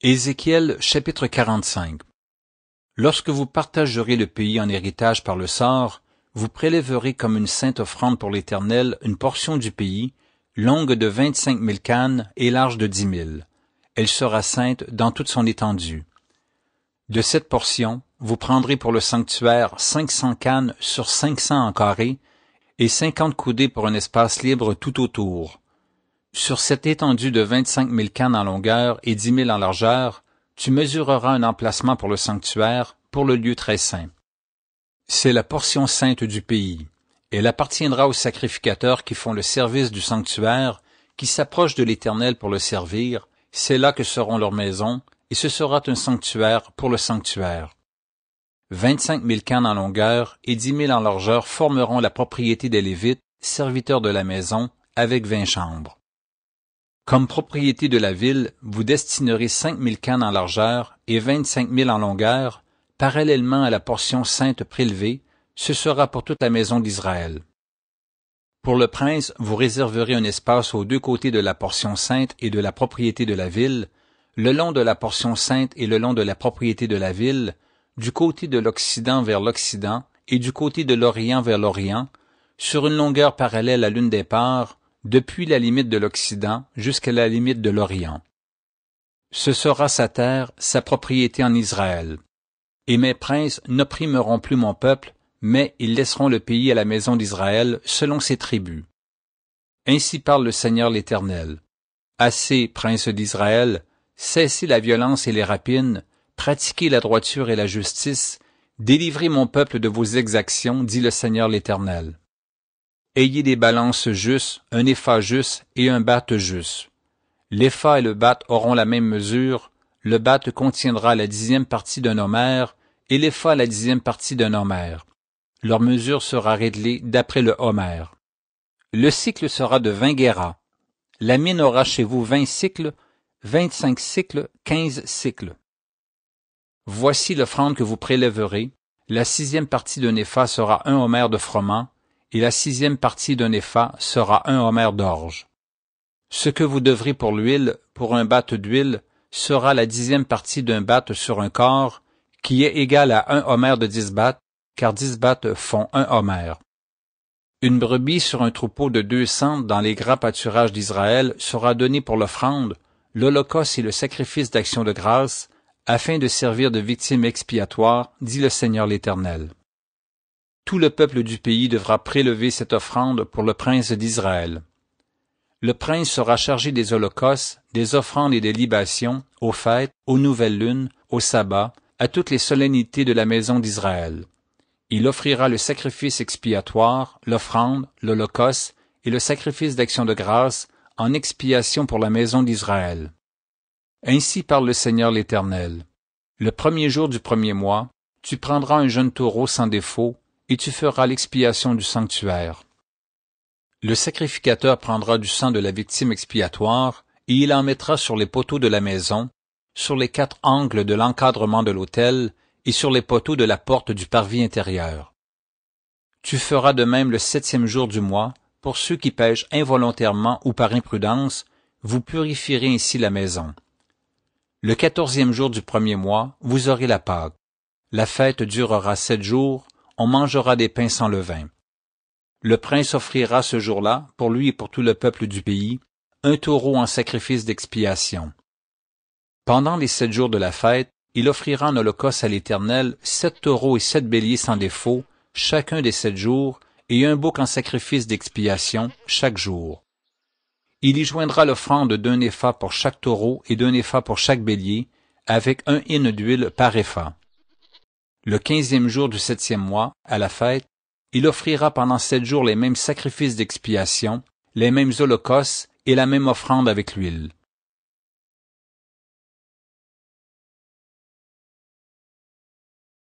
Ézéchiel chapitre 45. Lorsque vous partagerez le pays en héritage par le sort, vous prélèverez comme une sainte offrande pour l'Éternel une portion du pays, longue de 25 000 cannes et large de 10 000. Elle sera sainte dans toute son étendue. De cette portion, vous prendrez pour le sanctuaire 500 cannes sur 500 en carré et 50 coudées pour un espace libre tout autour. Sur cette étendue de 25 000 cannes en longueur et 10 000 en largeur, tu mesureras un emplacement pour le sanctuaire, pour le lieu très saint. C'est la portion sainte du pays. Elle appartiendra aux sacrificateurs qui font le service du sanctuaire, qui s'approchent de l'Éternel pour le servir. C'est là que seront leurs maisons, et ce sera un sanctuaire pour le sanctuaire. 25 000 cannes en longueur et 10 000 en largeur formeront la propriété des Lévites, serviteurs de la maison, avec 20 chambres. Comme propriété de la ville, vous destinerez 5 000 cannes en largeur et 25 000 en longueur, parallèlement à la portion sainte prélevée, ce sera pour toute la maison d'Israël. Pour le prince, vous réserverez un espace aux deux côtés de la portion sainte et de la propriété de la ville, le long de la portion sainte et le long de la propriété de la ville, du côté de l'Occident vers l'Occident et du côté de l'Orient vers l'Orient, sur une longueur parallèle à l'une des parts, depuis la limite de l'Occident jusqu'à la limite de l'Orient. Ce sera sa terre, sa propriété en Israël. Et mes princes n'opprimeront plus mon peuple, mais ils laisseront le pays à la maison d'Israël selon ses tribus. Ainsi parle le Seigneur l'Éternel. Assez, princes d'Israël, cessez la violence et les rapines, pratiquez la droiture et la justice, délivrez mon peuple de vos exactions, dit le Seigneur l'Éternel. Ayez des balances justes, un épha juste et un batte juste. L'épha et le batte auront la même mesure, le batte contiendra la 10e partie d'un homère, et l'épha la 10e partie d'un homère. Leur mesure sera réglée d'après le homère. Le cycle sera de 20 guéras. La mine aura chez vous 20 cycles, 25 cycles, 15 cycles. Voici l'offrande que vous prélèverez. La 6e partie d'un épha sera un homère de froment, et la 6e partie d'un épha sera un homère d'orge. Ce que vous devrez pour l'huile, pour un batte d'huile, sera la 10e partie d'un batte sur un quart, qui est égal à un homère de 10 battes, car 10 battes font un homère. Une brebis sur un troupeau de 200 dans les grands pâturages d'Israël sera donnée pour l'offrande, l'holocauste et le sacrifice d'action de grâce, afin de servir de victime expiatoire, dit le Seigneur l'Éternel. Tout le peuple du pays devra prélever cette offrande pour le prince d'Israël. Le prince sera chargé des holocaustes, des offrandes et des libations, aux fêtes, aux nouvelles lunes, aux sabbats, à toutes les solennités de la maison d'Israël. Il offrira le sacrifice expiatoire, l'offrande, l'holocauste et le sacrifice d'action de grâce en expiation pour la maison d'Israël. Ainsi parle le Seigneur l'Éternel. Le premier jour du premier mois, tu prendras un jeune taureau sans défaut, et tu feras l'expiation du sanctuaire. Le sacrificateur prendra du sang de la victime expiatoire, et il en mettra sur les poteaux de la maison, sur les 4 angles de l'encadrement de l'autel, et sur les poteaux de la porte du parvis intérieur. Tu feras de même le 7e jour du mois, pour ceux qui pêchent involontairement ou par imprudence, vous purifierez ainsi la maison. Le 14e jour du premier mois, vous aurez la Pâque. La fête durera 7 jours, on mangera des pains sans levain. Le prince offrira ce jour-là, pour lui et pour tout le peuple du pays, un taureau en sacrifice d'expiation. Pendant les 7 jours de la fête, il offrira en holocauste à l'Éternel 7 taureaux et 7 béliers sans défaut, chacun des 7 jours, et un bouc en sacrifice d'expiation, chaque jour. Il y joindra l'offrande d'un épha pour chaque taureau et d'un épha pour chaque bélier, avec un hin d'huile par épha. Le 15e jour du 7e mois, à la fête, il offrira pendant 7 jours les mêmes sacrifices d'expiation, les mêmes holocaustes et la même offrande avec l'huile.